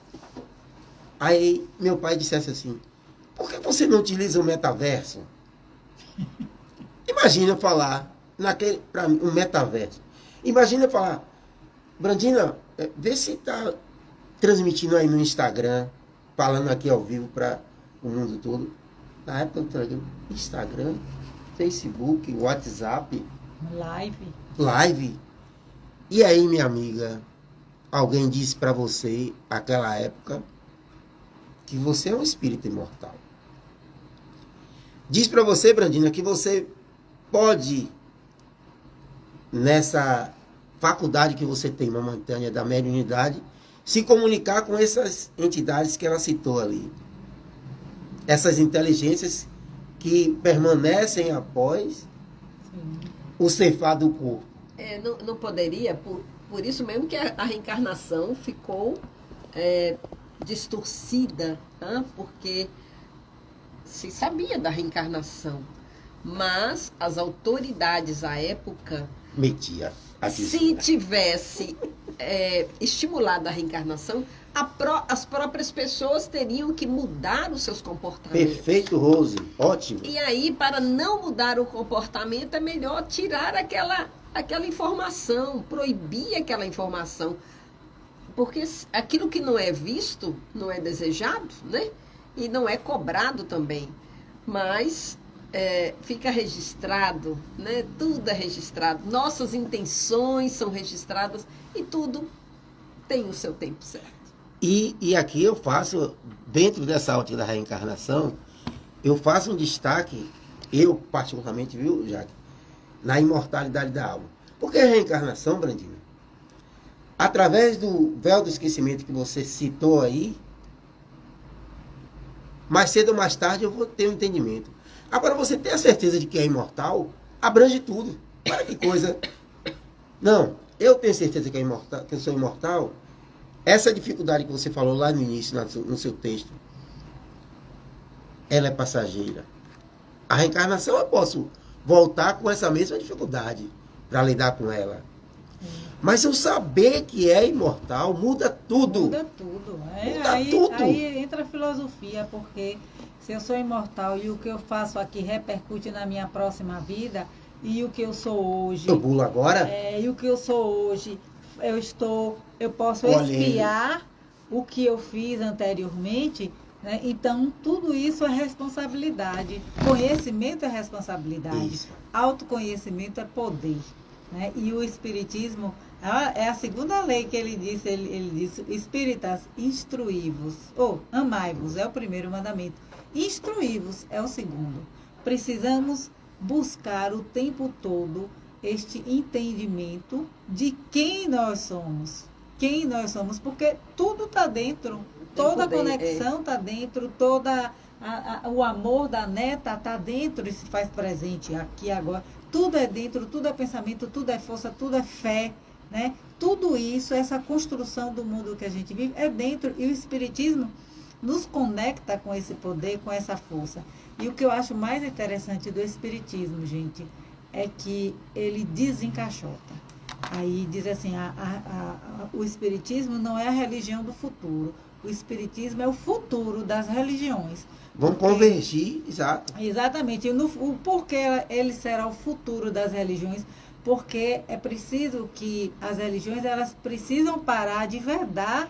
Aí meu pai dissesse assim, por que você não utiliza o metaverso? Imagina eu falar para mim, um metaverso. Imagina eu falar, Brandina, vê se está transmitindo aí no Instagram, falando aqui ao vivo para o mundo todo. Na época do Telegram, Instagram, Facebook, WhatsApp. Live. E aí, minha amiga, alguém disse para você, naquela época, que você é um espírito imortal. Diz para você, Brandina, que você pode, nessa faculdade que você tem momentânea da mediunidade, se comunicar com essas entidades que ela citou ali. Essas inteligências que permanecem após o ceifar do corpo. Não poderia, por isso mesmo que a reencarnação ficou distorcida, tá? Porque se sabia da reencarnação, mas as autoridades à época... metia. Se tivesse estimulado a reencarnação, as próprias pessoas teriam que mudar os seus comportamentos. Perfeito, Rose. Ótimo. E aí, para não mudar o comportamento, é melhor tirar aquela informação, proibir aquela informação. Porque aquilo que não é visto, não é desejado, né? E não é cobrado também. Mas... fica registrado, né? Tudo é registrado, nossas intenções são registradas e tudo tem o seu tempo certo. E aqui eu faço, dentro dessa ótica da reencarnação, eu faço um destaque, eu particularmente, viu, Jaque, na imortalidade da alma. Porque a reencarnação, Brandina, através do véu do esquecimento que você citou aí, mais cedo ou mais tarde eu vou ter um entendimento. Agora, você ter a certeza de que é imortal, abrange tudo. Olha que coisa. Não, eu tenho certeza que é imortal, que eu sou imortal, essa dificuldade que você falou lá no início, no seu texto, ela é passageira. A reencarnação eu posso voltar com essa mesma dificuldade para lidar com ela. Mas eu saber que é imortal muda tudo. Muda tudo. Muda tudo. Aí entra a filosofia, porque se eu sou imortal e o que eu faço aqui repercute na minha próxima vida, e o que eu sou hoje... Eu pulo agora? E o que eu sou hoje, eu posso espiar o que eu fiz anteriormente, né? Então, tudo isso é responsabilidade. Conhecimento é responsabilidade. Isso. Autoconhecimento é poder. Né? E o Espiritismo é a segunda lei que ele disse. Ele disse: espíritas, instruí-vos. Ou amai-vos, é o primeiro mandamento. Instruí-vos é o segundo. Precisamos buscar o tempo todo este entendimento de quem nós somos. Quem nós somos, porque tudo está dentro. Toda a conexão está dentro, o amor da neta está dentro e se faz presente aqui agora. Tudo é dentro, tudo é pensamento, tudo é força, tudo é fé, né? Tudo isso, essa construção do mundo que a gente vive é dentro, e o Espiritismo nos conecta com esse poder, com essa força. E o que eu acho mais interessante do Espiritismo, gente, é que ele desencaixota. Aí diz assim, o Espiritismo não é a religião do futuro. O Espiritismo é o futuro das religiões. Vamos convergir, exato. Exatamente. E o porquê ele será o futuro das religiões? Porque é preciso que as religiões, elas precisam parar de vedar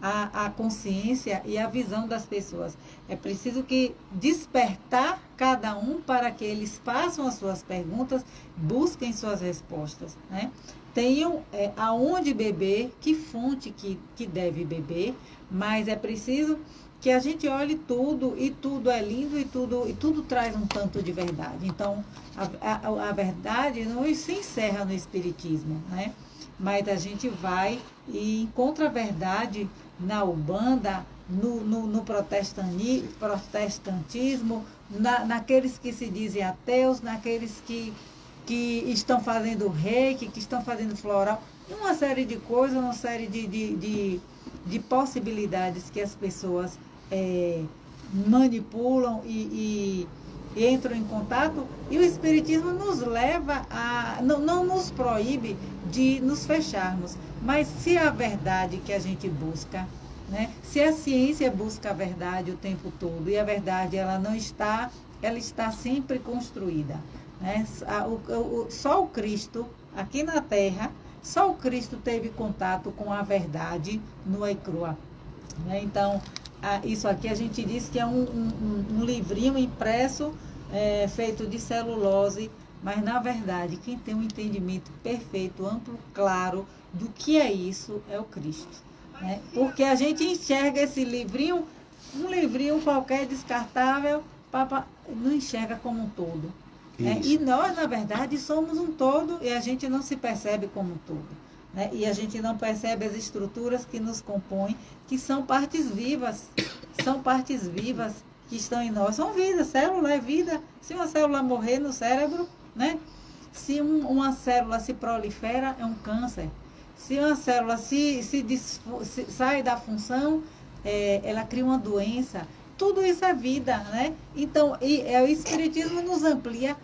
a consciência e a visão das pessoas. É preciso que despertar cada um para que eles façam as suas perguntas, busquem suas respostas, né? Tenham aonde beber, que fonte que deve beber, mas é preciso que a gente olhe tudo, e tudo é lindo, e tudo traz um tanto de verdade. Então, a verdade não se encerra no Espiritismo, né? Mas a gente vai e encontra a verdade na Umbanda, no protestantismo, naqueles que se dizem ateus, naqueles que estão fazendo reiki, que estão fazendo floral, uma série de coisas, uma série de possibilidades que as pessoas manipulam e entram em contato, e o Espiritismo nos leva não nos proíbe de nos fecharmos, mas se a verdade que a gente busca, né, se a ciência busca a verdade o tempo todo, e a verdade ela está sempre construída, né? Só o Cristo, aqui na Terra, só o Cristo teve contato com a verdade nua e crua, né? Então, isso aqui a gente diz que é um livrinho impresso, feito de celulose, mas na verdade quem tem um entendimento perfeito, amplo, claro do que é isso é o Cristo, né? Porque a gente enxerga esse livrinho, um livrinho qualquer descartável, não enxerga como um todo. E nós, na verdade, somos um todo, e a gente não se percebe como um todo, né? E a gente não percebe as estruturas que nos compõem, que são partes vivas que estão em nós. São vida, célula é vida. Se uma célula morrer no cérebro, né? Se uma célula se prolifera, é um câncer. Se uma célula sai da função, ela cria uma doença. Tudo isso é vida, né? Então, o Espiritismo nos amplia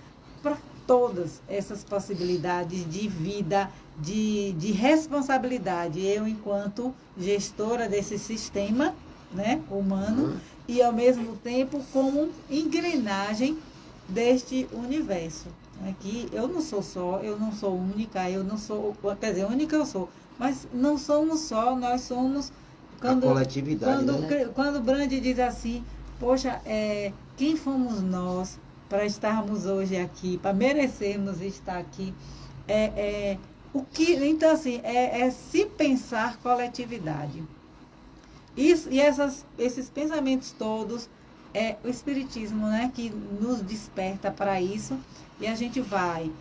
para todas essas possibilidades de vida, de responsabilidade. Eu, enquanto gestora desse sistema, né, humano, e ao mesmo tempo como engrenagem deste universo. Aqui eu não sou única, quer dizer, única eu sou, mas não somos só, nós somos... A coletividade, né? Quando Brandi diz assim, poxa, quem fomos nós para estarmos hoje aqui, para merecermos estar aqui? Então, assim, se pensar coletividade. Isso, e esses pensamentos todos, o Espiritismo, né, que nos desperta para isso, e a gente vai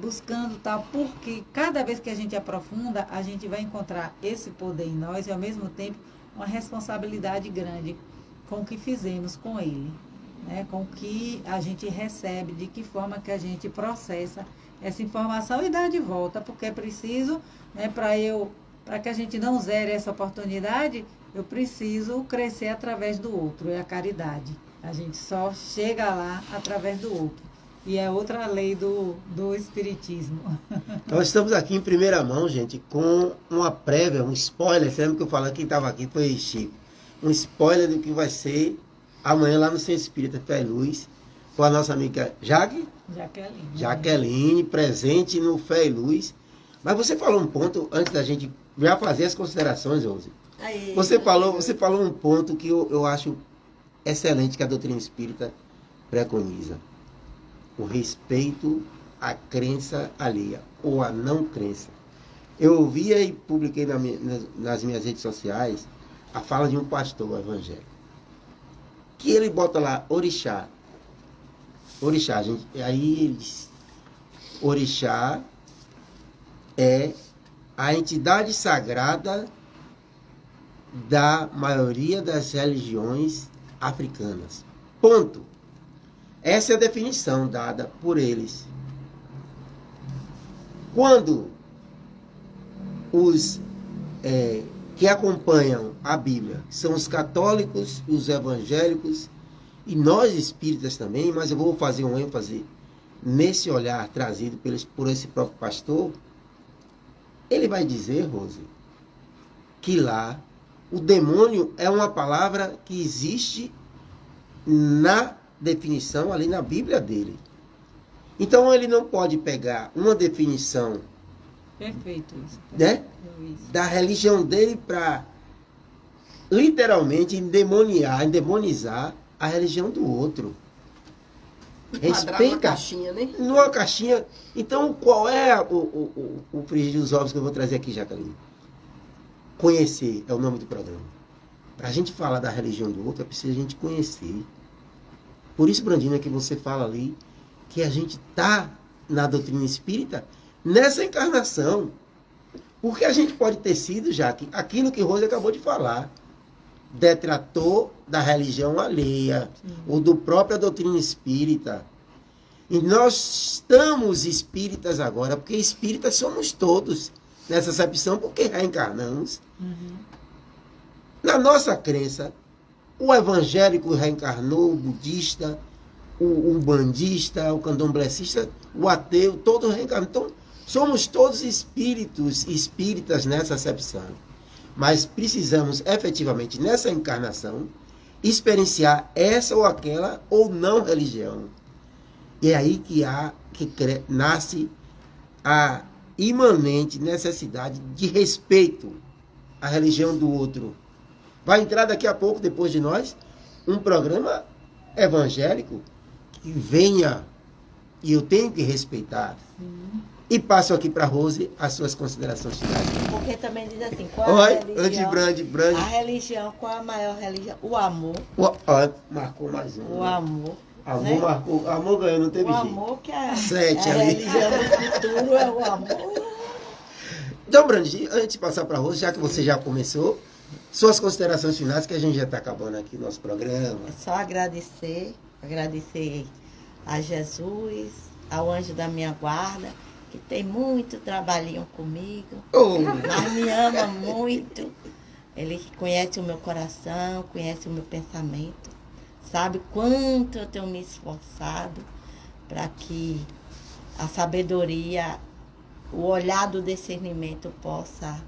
buscando tal, porque cada vez que a gente aprofunda, a gente vai encontrar esse poder em nós e, ao mesmo tempo, uma responsabilidade grande com o que fizemos com ele, né? Com o que a gente recebe, de que forma que a gente processa essa informação e dá de volta, porque é preciso, né, para para que a gente não zere essa oportunidade, eu preciso crescer através do outro, é a caridade. A gente só chega lá através do outro. E é outra lei do Espiritismo. Nós estamos aqui em primeira mão, gente, com uma prévia, um spoiler. Você lembra que eu falei, quem estava aqui foi Chico. Um spoiler do que vai ser amanhã lá no Centro Espírita Fé e Luz, com a nossa amiga Jaqueline, presente no Fé e Luz. Mas você falou um ponto, antes da gente já fazer as considerações, Rose. Você falou um ponto que eu acho excelente, que a doutrina espírita preconiza. O respeito à crença alheia, ou à não crença. Eu ouvia e publiquei nas minhas redes sociais a fala de um pastor evangélico, que ele bota lá orixá. Orixá, gente, aí eles... Orixá é a entidade sagrada da maioria das religiões africanas. Ponto. Essa é a definição dada por eles. Quando os que acompanham a Bíblia são os católicos e os evangélicos, e nós espíritas também, mas eu vou fazer um ênfase nesse olhar trazido por esse próprio pastor, ele vai dizer, Rose, que lá o demônio é uma palavra que existe na definição ali na Bíblia dele. Então ele não pode pegar uma definição, perfeito isso, né, da religião dele para literalmente endemonizar a religião do outro. Respeita numa caixinha, né? Numa caixinha. Então qual é o frigir dos ovos que eu vou trazer aqui, Jaqueline? Conhecer é o nome do programa. Para a gente falar da religião do outro, é preciso a gente conhecer. Por isso, Brandina, que você fala ali que a gente está na doutrina espírita nessa encarnação. Porque a gente pode ter sido, já que aquilo que Rose acabou de falar, detrator da religião alheia, ou do própria doutrina espírita. E nós estamos espíritas agora, porque espíritas somos todos nessa acepção, porque reencarnamos. Na nossa crença, o evangélico reencarnou, o budista, o umbandista, o candomblessista, o ateu, todo reencarnou. Então, somos todos espíritas nessa acepção. Mas precisamos, efetivamente, nessa encarnação, experienciar essa ou aquela ou não religião. E é aí que nasce a imanente necessidade de respeito à religião do outro. Vai entrar daqui a pouco, depois de nós, um programa evangélico que venha, e eu tenho que respeitar. E passo aqui para a Rose as suas considerações finais. Porque também diz assim, qual a religião? Brande. A religião, qual a maior religião? O amor. Marcou mais um. O amor. Amor, né? Marcou. Amor ganhou, não teve o jeito. Amor que é 7 a ali. religião do futuro é o amor. Então, Brandi, antes de passar para a Rose, já que você já começou, suas considerações finais, que a gente já está acabando aqui o nosso programa. É só agradecer a Jesus, ao anjo da minha guarda, que tem muito trabalhinho comigo, mas me ama muito. Ele conhece o meu coração, conhece o meu pensamento, sabe quanto eu tenho me esforçado para que a sabedoria, o olhar do discernimento possa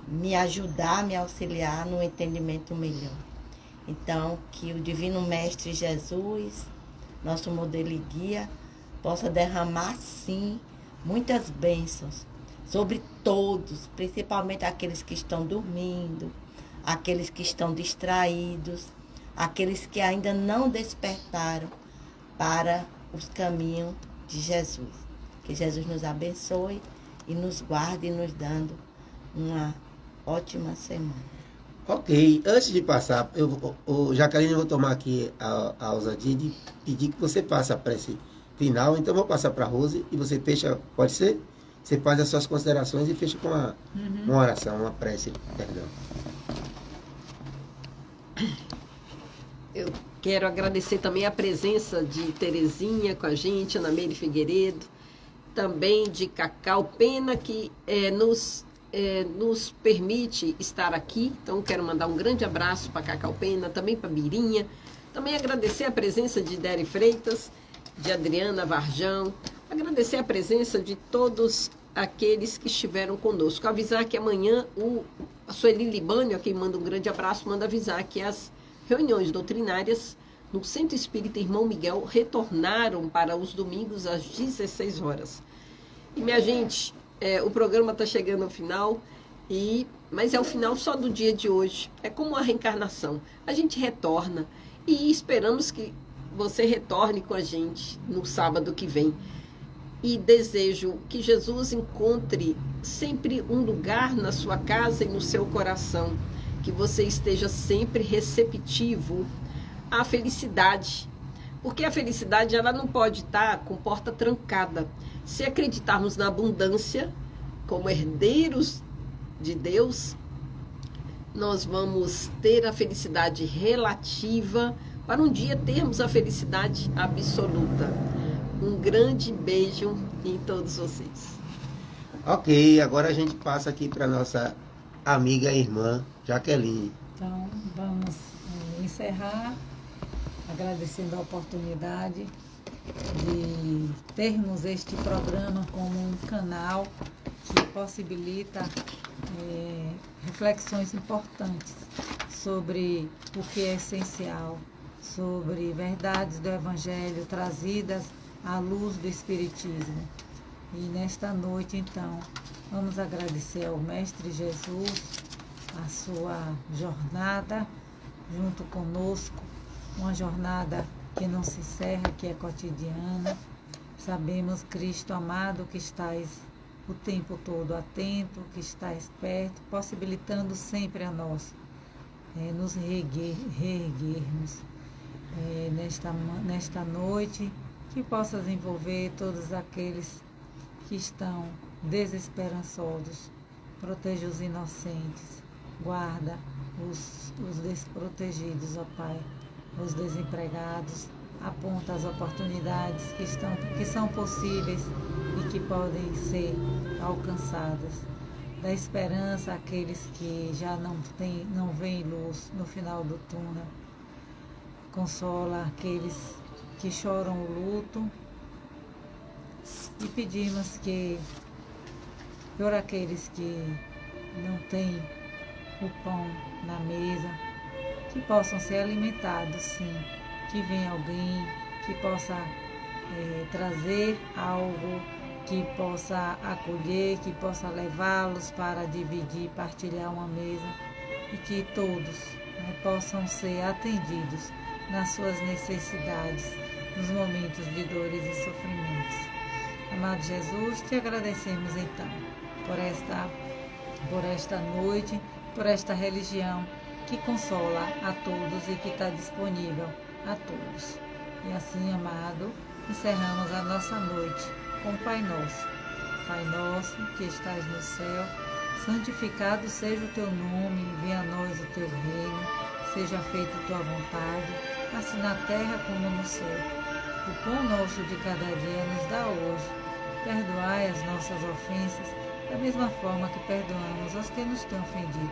me ajudar, me auxiliar no entendimento melhor. Então, que o Divino Mestre Jesus, nosso modelo e guia, possa derramar, sim, muitas bênçãos sobre todos, principalmente aqueles que estão dormindo, aqueles que estão distraídos, aqueles que ainda não despertaram para os caminhos de Jesus. Que Jesus nos abençoe e nos guarde, nos dando uma ótima semana. Ok, antes de passar, Jaqueline, eu vou tomar aqui a ousadia de pedir que você faça a prece final. Então, eu vou passar para a Rose e você fecha, pode ser? Você faz as suas considerações e fecha com uma oração, uma prece, perdão. Eu quero agradecer também a presença de Terezinha com a gente, Ana Meire Figueiredo, também de Cacau. Pena que nos nos permite estar aqui. Então, quero mandar um grande abraço para Cacau Pena, também para Birinha. Também agradecer a presença de Dere Freitas, de Adriana Varjão. Agradecer a presença de todos aqueles que estiveram conosco. Avisar que amanhã a Sueli Libânio, a quem manda um grande abraço, manda avisar que as reuniões doutrinárias no Centro Espírita Irmão Miguel retornaram para os domingos às 16 horas. E, minha gente, o programa está chegando ao final, mas é o final só do dia de hoje. É como a reencarnação. A gente retorna e esperamos que você retorne com a gente no sábado que vem. E desejo que Jesus encontre sempre um lugar na sua casa e no seu coração, que você esteja sempre receptivo à felicidade, porque a felicidade ela não pode estar com porta trancada. Se acreditarmos na abundância, como herdeiros de Deus, nós vamos ter a felicidade relativa para um dia termos a felicidade absoluta. Um grande beijo em todos vocês. Ok, agora a gente passa aqui para nossa amiga e irmã Jaqueline. Então, vamos encerrar agradecendo a oportunidade de termos este programa como um canal que possibilita reflexões importantes sobre o que é essencial, sobre verdades do Evangelho trazidas à luz do Espiritismo. E nesta noite, então, vamos agradecer ao Mestre Jesus a sua jornada junto conosco, uma jornada que não se encerra, que é cotidiana. Sabemos, Cristo amado, que estás o tempo todo atento, que estás perto, possibilitando sempre a nós nos reerguermos nesta noite, que possas envolver todos aqueles que estão desesperançosos, protege os inocentes, guarda os desprotegidos, ó Pai, os desempregados, aponta as oportunidades que são possíveis e que podem ser alcançadas. Dá esperança àqueles que já não veem luz no final do túnel. Consola aqueles que choram o luto e pedimos que, por aqueles que não têm o pão na mesa, que possam ser alimentados, sim, que venha alguém que possa trazer algo, que possa acolher, que possa levá-los para dividir, partilhar uma mesa e que todos possam ser atendidos nas suas necessidades, nos momentos de dores e sofrimentos. Amado Jesus, te agradecemos então por esta noite, por esta religião que consola a todos e que está disponível a todos. E assim, amado, encerramos a nossa noite com o Pai Nosso. Pai nosso, que estás no céu, santificado seja o teu nome, venha a nós o teu reino, seja feita a tua vontade, assim na terra como no céu. O pão nosso de cada dia nos dá hoje. Perdoai as nossas ofensas, da mesma forma que perdoamos aos que nos têm ofendido.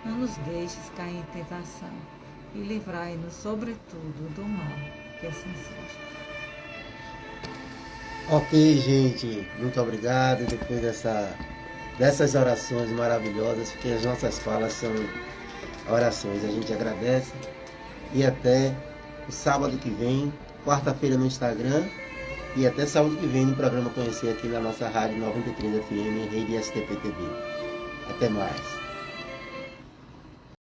Não nos deixes cair em tentação e livrai-nos, sobretudo, do mal. Que assim seja. Ok, gente. Muito obrigado. Depois dessas orações maravilhosas, porque as nossas falas são orações. A gente agradece. E até o sábado que vem, quarta-feira no Instagram. E até sábado que vem no programa Conhecer aqui na nossa rádio 93 FM, Rede STP TV. Até mais.